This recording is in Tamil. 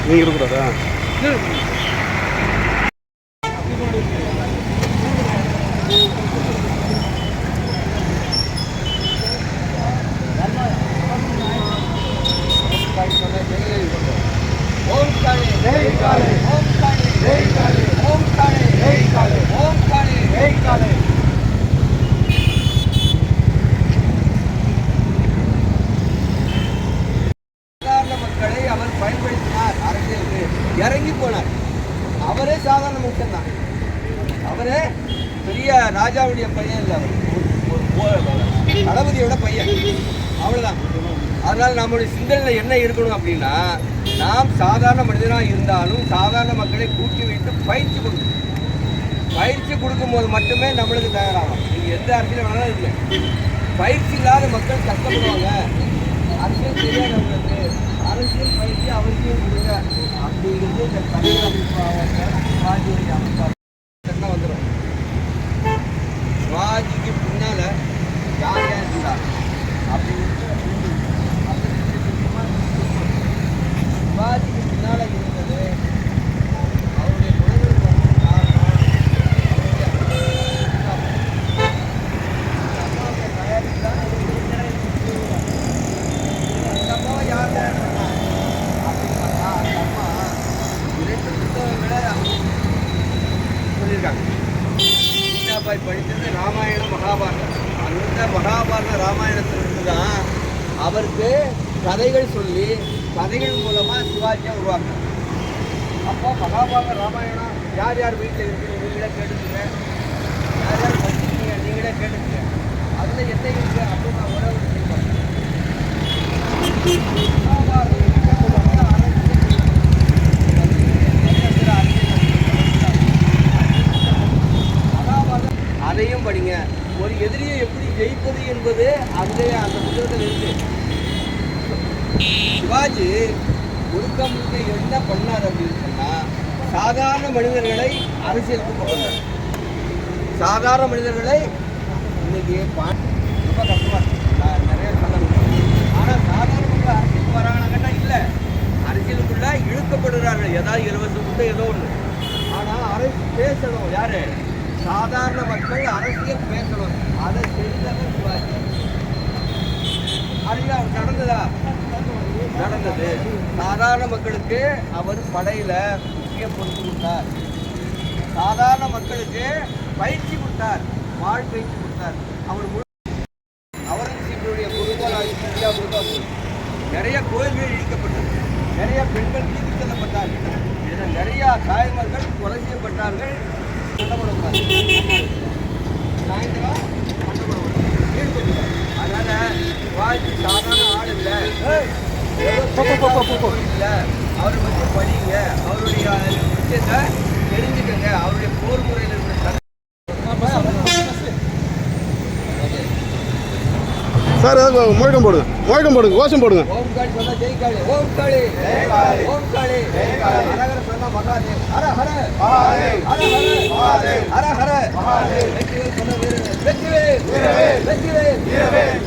நீங்க இருக்கிறதா ஓம் காளி ஜெய் காளி ஓம் காளி ஜெய் காளி ஓம் காளி ஜெய் காளி ஓம் காளி ஜெய் காளி. சாதாரண மக்களை அவர் பயன்படுத்தினார், அரசியலுக்கு இறங்கி போனார். அவரே சாதாரண மனுஷன் தான். அவரே பெரிய ராஜாவுடைய பையன் இல்லை, அவர் தளபதியோட பையன், அவ்வளோதான். அதனால் நம்முடைய சிந்தனையில் என்ன இருக்கணும் அப்படின்னா, நாம் சாதாரண மனிதனாக இருந்தாலும் சாதாரண மக்களை கூட்டி வைத்து பயிற்சி கொடுக்கணும். பயிற்சி கொடுக்கும்போது மட்டுமே நம்மளுக்கு தயாராகும். நீங்கள் எந்த அரசியலும் வேணாலும் இல்லை, பயிற்சி இல்லாத மக்கள் கஷ்டப்படுவாங்க. அரசியல் தெரியாதவங்களுக்கு அரசியல் பயிற்சி அவசியம் கொடுங்க அப்படிங்கிறது இந்த தமிழ் அமைப்பாக சிவாஜியுடைய அமைப்பாக வந்துடும். சிவாஜிக்கு பின்னால் யார் யார் இருந்தார் அப்படிங்கிறது சிவாஜிக்கு பின்னால் இருந்தது அவருடைய குணங்களுக்கு வந்து காரணம் அம்மாவுடைய தயாரிப்பு தான். அந்த அம்மாவை யார் தயார் பண்ணா அப்படின்னு பார்த்தா அந்த அம்மா 2 புத்தகங்களை சொல்லியிருக்காங்க. சீதாபாய் படித்தது ராமாயணம் மகாபாரதம். அந்த மகாபாரத ராமாயணத்திலிருந்து தான் அவருக்கு கதைகள் சொல்லி கதைகள் மூலமாக சிவாஜியை உருவாக்குறாங்க. அப்போ மகாபாரத ராமாயணம் யார் யார் வீட்டில் இருக்குது நீங்களே கேட்டுக்கங்க, யார் யார் படிச்சிருக்கீங்க நீங்களே கேட்டுக்கங்க. அதில் என்ன இருக்குது அப்படின்னு நான் ஒரே ஒரு செய்வேன். மகாபாரதம் அதையும் படிங்க. ஒரு எதிரியை எப்படி ஜெயிப்பது என்பது அங்கே அந்த புத்தகத்தில் இருக்குது. சிவாஜி முழுக்க முழுக்க என்ன பண்ணார் அப்படின்னு சொன்னால், சாதாரண மனிதர்களை அரசியலுக்கு கொண்டு வந்தார். சாதாரண மனிதர்களை இன்னைக்கு ரொம்ப கஷ்டமாக இருக்கு, நிறைய சொல்லணும். ஆனால் சாதாரண மக்கள் அரசியலுக்கு வராங்கன்னாக்கா இல்லை, அரசியலுக்குள்ள இழுக்கப்படுகிறார்கள். ஏதாவது இலவசம் ஏதோ ஒன்று. ஆனால் அரசு பேசணும். யாரு? சாதாரண மக்கள் அரசியல் பேசணும். அதை செய்தவர் சிவாஜி. அறியா நடந்ததா? நடந்தது. சாதாரண மக்களுக்கு அவர் படையில முக்கிய பொறுப்பு கொடுத்தார். சாதாரண மக்களுக்கு பயிற்சி கொடுத்தார், வாழ் பயிற்சி கொடுத்தார். அவர் அவுரங்கசீபுடைய குருகோலாக இந்தியா முழுக்க நிறைய கோயில்கள் இடிக்கப்பட்டது, நிறைய பெண்கள் தீர்த்து செல்லப்பட்டார்கள், இதில் நிறைய தாய்மார்கள் கொலை செய்யப்பட்டார்கள். சண்டப்படக்கூடாது, சாயந்தரம் சண்டப்படக்கூடாது. அதனால வாழ்க்கை சாதாரண ஆள் இல்லை, அவரை பற்றி படிங்க, அவருடைய விஷயத்தை தெரிஞ்சுக்கங்க, அவருடைய போர் முறையில் இருக்கிற சார் முழக்கம் போடுங்க, முழக்கம் போடுங்க, கோஷம் போடுங்க. ஓம் காளி சொன்னா ஜெய் காளி, ஓம் காளி ஓம் காளி அரகர சொன்னா மகாதேவ், ஹர ஹர மகாதேவ், ஹர ஹர மகாதேவ், ஹர ஹர மகாதேவ், வெற்றிவேல் சொன்னா வீரவேல், வெற்றிவேல் வெற்றிவேல் வீரவேல்.